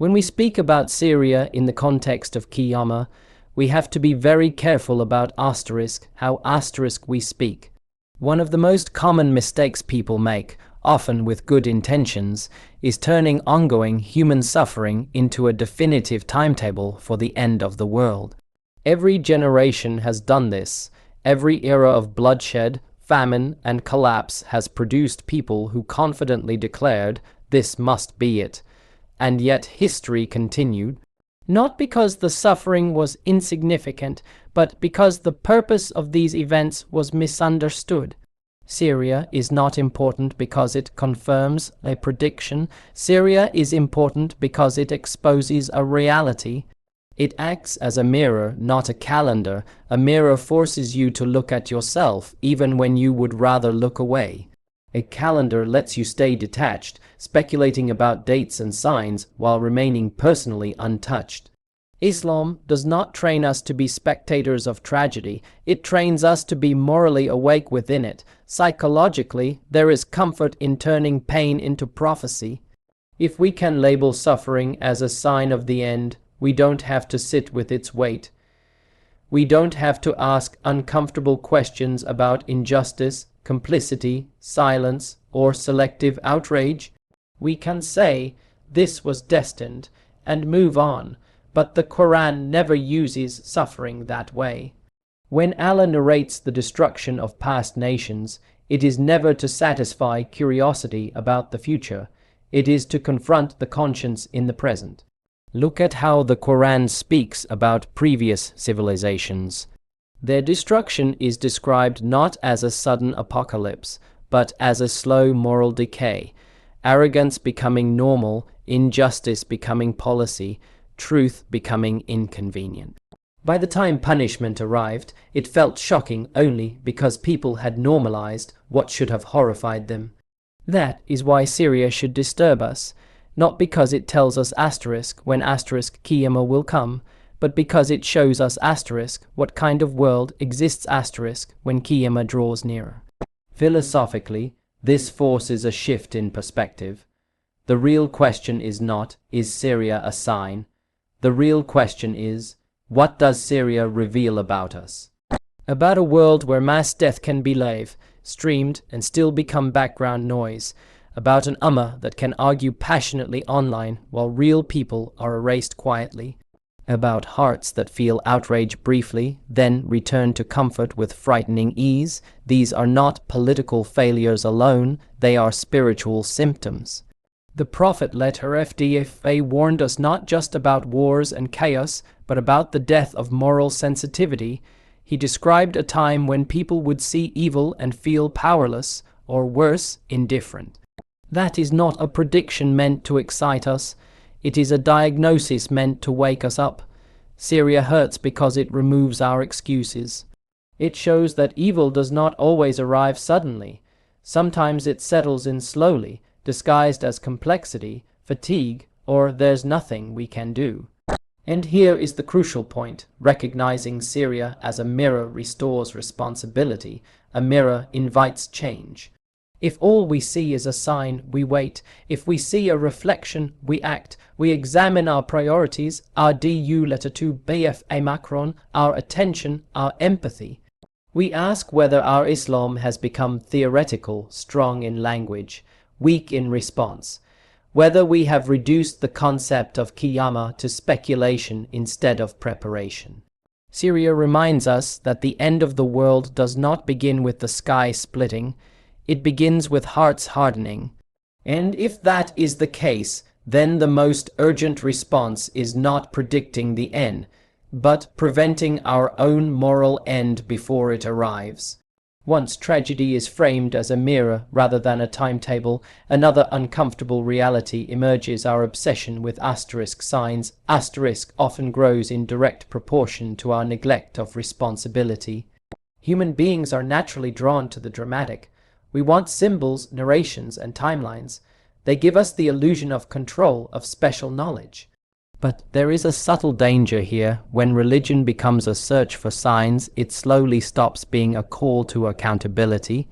When we speak about Syria in the context of Qiyāmah, we have to be very careful about how we speak. One of the most common mistakes people make, often with good intentions, is turning ongoing human suffering into a definitive timetable for the end of the world. Every generation has done this. Every era of bloodshed, famine, and collapse has produced people who confidently declared, "This must be it." And yet history continued, not because the suffering was insignificant, but because the purpose of these events was misunderstood. Syria is not important because it confirms a prediction. Syria is important because it exposes a reality. It acts as a mirror, not a calendar. A mirror forces you to look at yourself, even when you would rather look away. A calendar lets you stay detached, speculating about dates and signs while remaining personally untouched. Islam does not train us to be spectators of tragedy. It trains us to be morally awake within it. Psychologically, there is comfort in turning pain into prophecy. If we can label suffering as a sign of the end, we don't have to sit with its weight. We don't have to ask uncomfortable questions about injustice, complicity, silence, or selective outrage. We can say, "This was destined," and move on. But the Quran never uses suffering that way. When Allah narrates the destruction of past nations, it is never to satisfy curiosity about the future. It is to confront the conscience in the present. Look at how the Quran speaks about previous civilizations. Their destruction is described not as a sudden apocalypse, but as a slow moral decay, arrogance becoming normal, injustice becoming policy, truth becoming inconvenient. By the time punishment arrived, it felt shocking only because people had normalized what should have horrified them. That is why Syria should disturb us, not because it tells us when Qiyamah will come, but because it shows us what kind of world exists when Qiyamah draws nearer. Philosophically, this forces a shift in perspective. The real question is not, is Syria a sign? The real question is, what does Syria reveal about us? About a world where mass death can be live streamed and still become background noise. About an Ummah that can argue passionately online while real people are erased quietly. About hearts that feel outrage briefly, then return to comfort with frightening ease. These are not political failures alone, they are spiritual symptoms. The Prophet warned us not just about wars and chaos, but about the death of moral sensitivity. He described a time when people would see evil and feel powerless, or worse, indifferent. That is not a prediction meant to excite us. It is a diagnosis meant to wake us up. Syria hurts because it removes our excuses. It shows that evil does not always arrive suddenly. Sometimes it settles in slowly, disguised as complexity, fatigue, or there's nothing we can do. And here is the crucial point. Recognizing Syria as a mirror restores responsibility. A mirror invites change. If all we see is a sign, we wait. If we see a reflection, we act. We examine our priorities, our BFA, our attention, our empathy. We ask whether our Islam has become theoretical, strong in language, weak in response, whether we have reduced the concept of Qiyāmah to speculation instead of preparation. Syria reminds us that the end of the world does not begin with the sky splitting, it begins with hearts hardening. And if that is the case, then the most urgent response is not predicting the end, but preventing our own moral end before it arrives. Once tragedy is framed as a mirror rather than a timetable, another uncomfortable reality emerges: our obsession with asterisk signs. Asterisk often grows in direct proportion to our neglect of responsibility. Human beings are naturally drawn to the dramatic. We want symbols, narrations, and timelines. They give us the illusion of control, of special knowledge. But there is a subtle danger here. When religion becomes a search for signs, it slowly stops being a call to accountability.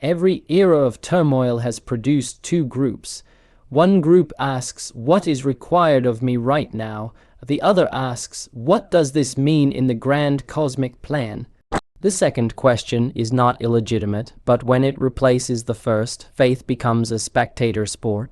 Every era of turmoil has produced two groups. One group asks, "What is required of me right now?" The other asks, "What does this mean in the grand cosmic plan?" The second question is not illegitimate, but when it replaces the first, faith becomes a spectator sport.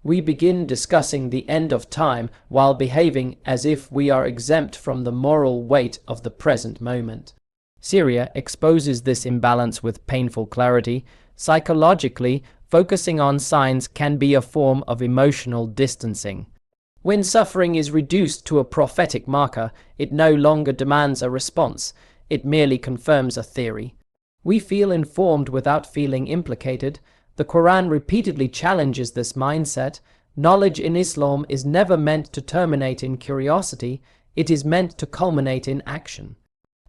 We begin discussing the end of time while behaving as if we are exempt from the moral weight of the present moment. Syria exposes this imbalance with painful clarity. Psychologically, focusing on signs can be a form of emotional distancing. When suffering is reduced to a prophetic marker, it no longer demands a response. It merely confirms a theory. We feel informed without feeling implicated. The Quran repeatedly challenges this mindset. Knowledge in Islam is never meant to terminate in curiosity. It is meant to culminate in action.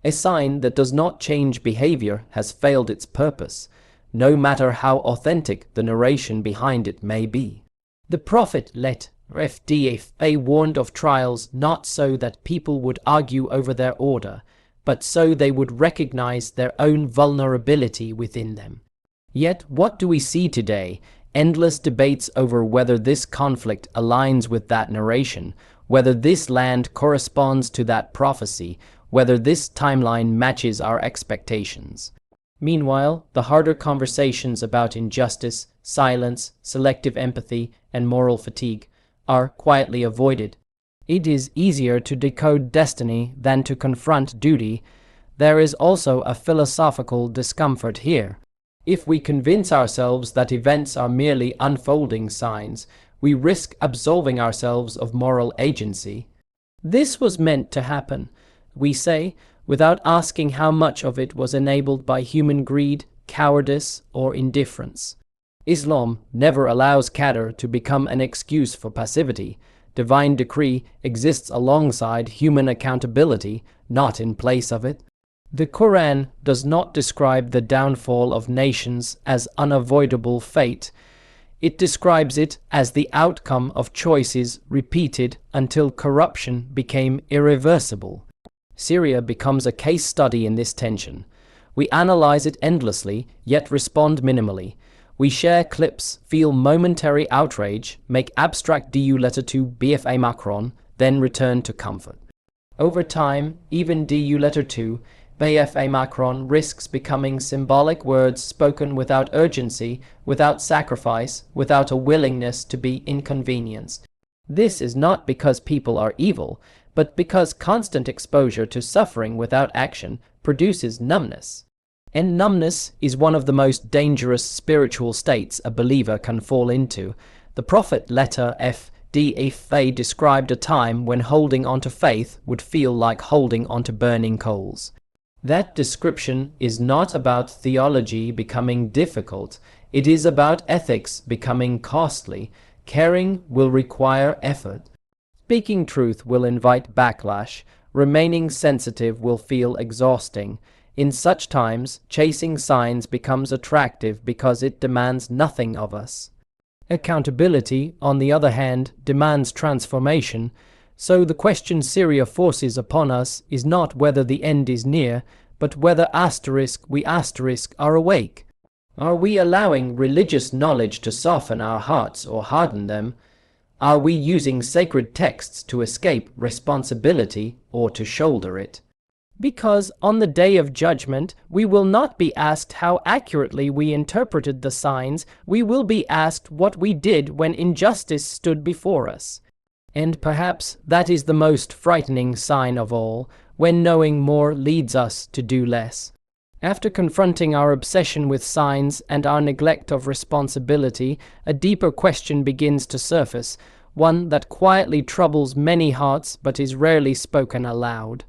A sign that does not change behavior has failed its purpose, no matter how authentic the narration behind it may be. The Prophet let FDFA warned of trials not so that people would argue over their order, but so they would recognize their own vulnerability within them. Yet what do we see today? Endless debates over whether this conflict aligns with that narration, whether this land corresponds to that prophecy, whether this timeline matches our expectations. Meanwhile, the harder conversations about injustice, silence, selective empathy, and moral fatigue are quietly avoided. It is easier to decode destiny than to confront duty. There is also a philosophical discomfort here. If we convince ourselves that events are merely unfolding signs, we risk absolving ourselves of moral agency. This was meant to happen, we say, without asking how much of it was enabled by human greed, cowardice, or indifference. Islam never allows qadr to become an excuse for passivity. Divine decree exists alongside human accountability, not in place of it. The Quran does not describe the downfall of nations as unavoidable fate. It describes it as the outcome of choices repeated until corruption became irreversible. Syria becomes a case study in this tension. We analyze it endlessly, yet respond minimally. We share clips, feel momentary outrage, make abstract DU letter to BFA Macron, then return to comfort. Over time, even DU letter to BFA Macron risks becoming symbolic words spoken without urgency, without sacrifice, without a willingness to be inconvenienced. This is not because people are evil, but because constant exposure to suffering without action produces numbness. And numbness is one of the most dangerous spiritual states a believer can fall into. The Prophet letter FDFA described a time when holding onto faith would feel like holding onto burning coals. That description is not about theology becoming difficult. It is about ethics becoming costly. Caring will require effort. Speaking truth will invite backlash. Remaining sensitive will feel exhausting. In such times, chasing signs becomes attractive because it demands nothing of us. Accountability, on the other hand, demands transformation. So the question Syria forces upon us is not whether the end is near, but whether we are awake. Are we allowing religious knowledge to soften our hearts or harden them? Are we using sacred texts to escape responsibility or to shoulder it? Because on the day of judgment, we will not be asked how accurately we interpreted the signs, we will be asked what we did when injustice stood before us. And perhaps that is the most frightening sign of all, when knowing more leads us to do less. After confronting our obsession with signs and our neglect of responsibility, a deeper question begins to surface, one that quietly troubles many hearts but is rarely spoken aloud.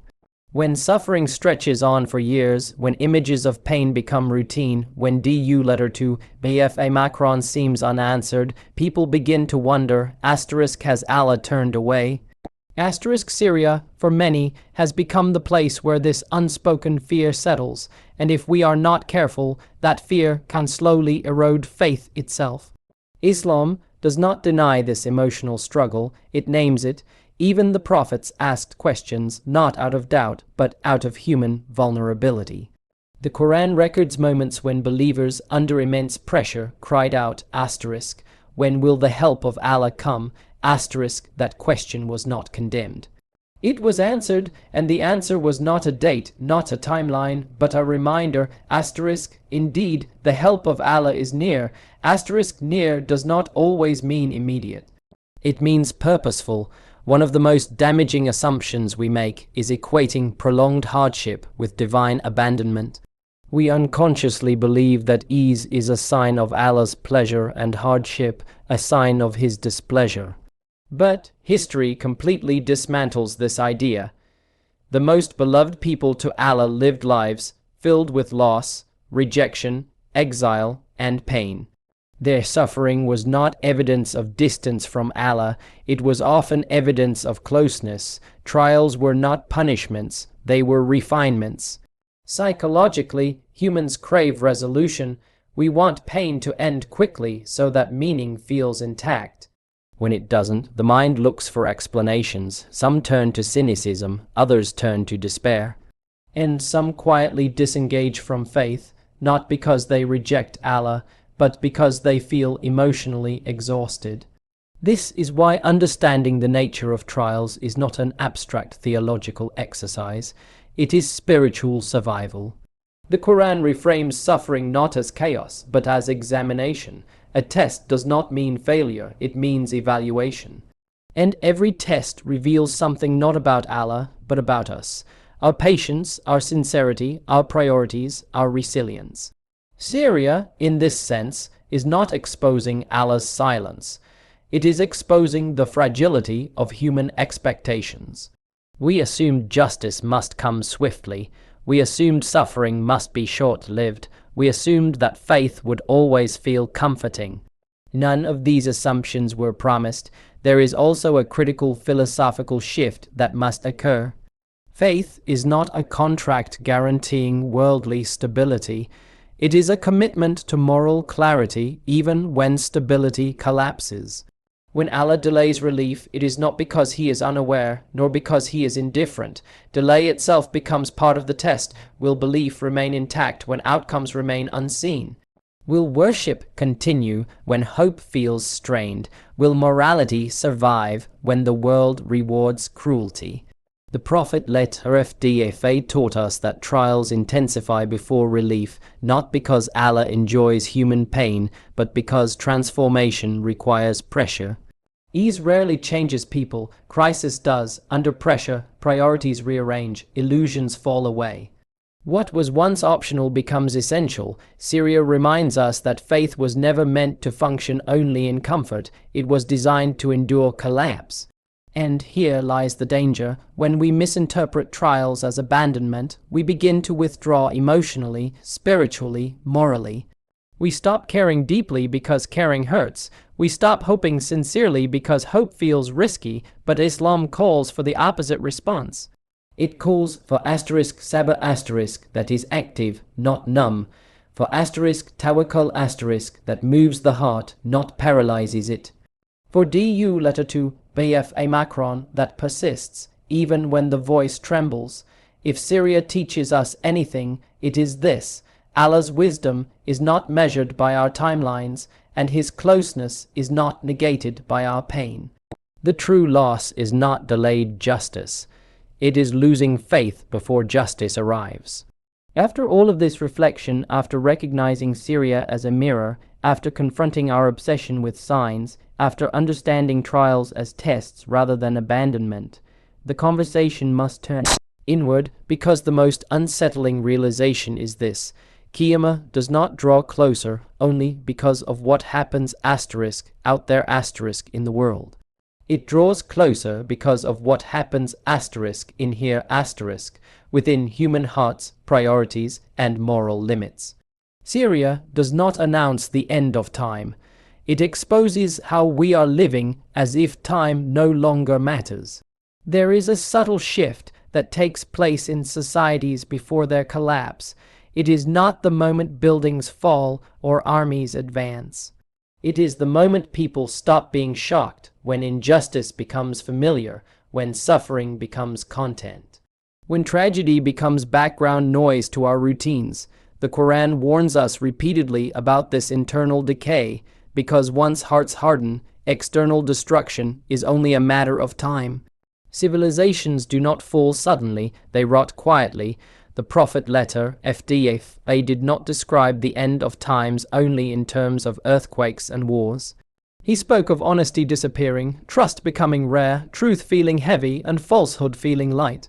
When suffering stretches on for years, when images of pain become routine, when DU letter to BFA Macron seems unanswered, people begin to wonder, has Allah turned away? Syria, for many, has become the place where this unspoken fear settles, and if we are not careful, that fear can slowly erode faith itself. Islam does not deny this emotional struggle, it names it. Even the prophets asked questions not out of doubt, but out of human vulnerability. The Quran records moments when believers, under immense pressure, cried out, When will the help of Allah come? Asterisk, that question was not condemned. It was answered, and the answer was not a date, not a timeline, but a reminder. Asterisk, indeed, the help of Allah is near. Asterisk, near does not always mean immediate. It means purposeful. One of the most damaging assumptions we make is equating prolonged hardship with divine abandonment. We unconsciously believe that ease is a sign of Allah's pleasure and hardship a sign of His displeasure. But history completely dismantles this idea. The most beloved people to Allah lived lives filled with loss, rejection, exile, and pain. Their suffering was not evidence of distance from Allah, it was often evidence of closeness. Trials were not punishments, they were refinements. Psychologically, humans crave resolution. We want pain to end quickly so that meaning feels intact. When it doesn't, the mind looks for explanations. Some turn to cynicism, others turn to despair. And some quietly disengage from faith, not because they reject Allah, but because they feel emotionally exhausted. This is why understanding the nature of trials is not an abstract theological exercise. It is spiritual survival. The Quran reframes suffering not as chaos, but as examination. A test does not mean failure, it means evaluation. And every test reveals something not about Allah, but about us. Our patience, our sincerity, our priorities, our resilience. Syria, in this sense, is not exposing Allah's silence. It is exposing the fragility of human expectations. We assumed justice must come swiftly. We assumed suffering must be short-lived. We assumed that faith would always feel comforting. None of these assumptions were promised. There is also a critical philosophical shift that must occur. Faith is not a contract guaranteeing worldly stability. It is a commitment to moral clarity even when stability collapses. When Allah delays relief, it is not because He is unaware, nor because He is indifferent. Delay itself becomes part of the test. Will belief remain intact when outcomes remain unseen? Will worship continue when hope feels strained? Will morality survive when the world rewards cruelty? The Prophet ﷺ taught us that trials intensify before relief, not because Allah enjoys human pain, but because transformation requires pressure. Ease rarely changes people, crisis does. Under pressure, priorities rearrange, illusions fall away. What was once optional becomes essential. Syria reminds us that faith was never meant to function only in comfort, it was designed to endure collapse. And here lies the danger. When we misinterpret trials as abandonment, we begin to withdraw emotionally, spiritually, morally. We stop caring deeply because caring hurts. We stop hoping sincerely because hope feels risky, but Islam calls for the opposite response. It calls for sabr that is active, not numb, for tawakkul that moves the heart, not paralyzes it, for letter 2 BFA Macron that persists, even when the voice trembles. If Syria teaches us anything, it is this: Allah's wisdom is not measured by our timelines, and His closeness is not negated by our pain. The true loss is not delayed justice. It is losing faith before justice arrives. After all of this reflection, after recognizing Syria as a mirror, after confronting our obsession with signs, after understanding trials as tests rather than abandonment, the conversation must turn inward, because the most unsettling realization is this: Qiyāmah does not draw closer only because of what happens out there in the world. It draws closer because of what happens in here within human hearts, priorities, and moral limits. Syria does not announce the end of time. It exposes how we are living as if time no longer matters. There is a subtle shift that takes place in societies before their collapse. It is not the moment buildings fall or armies advance. It is the moment people stop being shocked, when injustice becomes familiar, when suffering becomes content. When tragedy becomes background noise to our routines. The Quran warns us repeatedly about this internal decay. because once hearts harden, external destruction is only a matter of time. Civilizations do not fall suddenly, they rot quietly. The Prophet letter, FDF, did not describe the end of times only in terms of earthquakes and wars. He spoke of honesty disappearing, trust becoming rare, truth feeling heavy, and falsehood feeling light.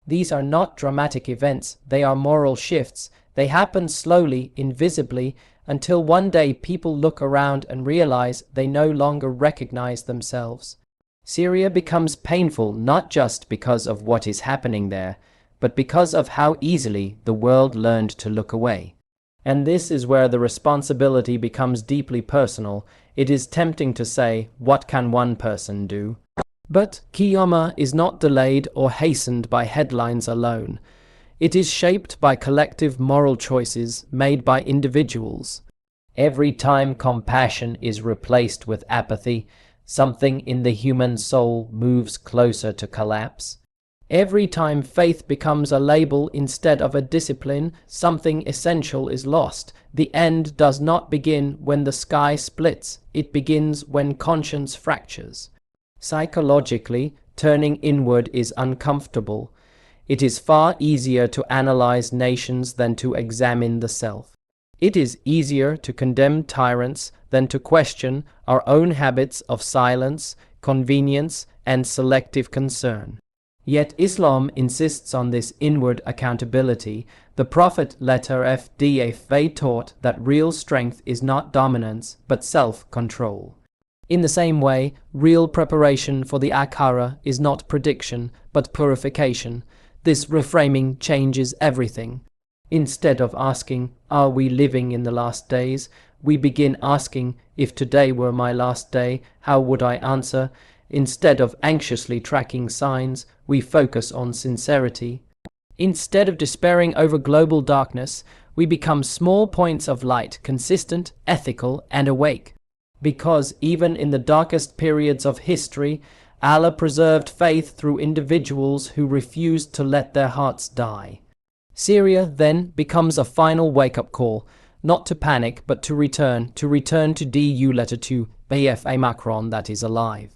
These are not dramatic events, they are moral shifts. They happen slowly, invisibly, until one day people look around and realize they no longer recognize themselves. Syria becomes painful not just because of what is happening there, but because of how easily the world learned to look away. And this is where the responsibility becomes deeply personal. It is tempting to say, what can one person do? But Qiyāmah is not delayed or hastened by headlines alone. It is shaped by collective moral choices made by individuals. Every time compassion is replaced with apathy, something in the human soul moves closer to collapse. Every time faith becomes a label instead of a discipline, something essential is lost. The end does not begin when the sky splits, it begins when conscience fractures. Psychologically, turning inward is uncomfortable. It is far easier to analyze nations than to examine the self. It is easier to condemn tyrants than to question our own habits of silence, convenience, and selective concern. Yet Islam insists on this inward accountability. The Prophet letter FDF taught that real strength is not dominance, but self-control. In the same way, real preparation for the Akhirah is not prediction, but purification. This reframing changes everything. Instead of asking, are we living in the last days? We begin asking, if today were my last day, how would I answer? Instead of anxiously tracking signs, we focus on sincerity. Instead of despairing over global darkness, we become small points of light, consistent, ethical, and awake. Because even in the darkest periods of history, Allah preserved faith through individuals who refused to let their hearts die. Syria then becomes a final wake-up call, not to panic, but to return to DU letter to BFA Macron that is alive.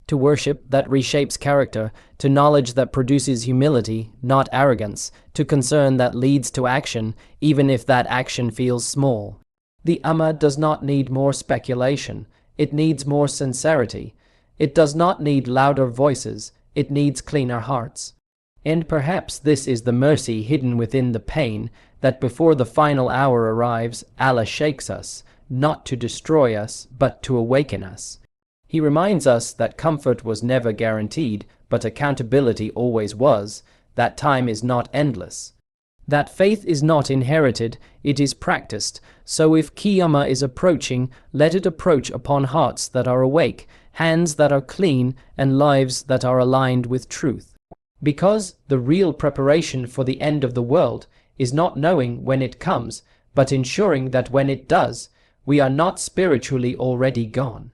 To worship that reshapes character, to knowledge that produces humility, not arrogance, to concern that leads to action, even if that action feels small. The Ummah does not need more speculation, it needs more sincerity. It does not need louder voices, it needs cleaner hearts. And perhaps this is the mercy hidden within the pain, that before the final hour arrives, Allah shakes us, not to destroy us, but to awaken us. He reminds us that comfort was never guaranteed, but accountability always was, that time is not endless. That faith is not inherited, it is practiced. So if Qiyāmah is approaching, let it approach upon hearts that are awake, hands that are clean, and lives that are aligned with truth. Because the real preparation for the end of the world is not knowing when it comes, but ensuring that when it does, we are not spiritually already gone.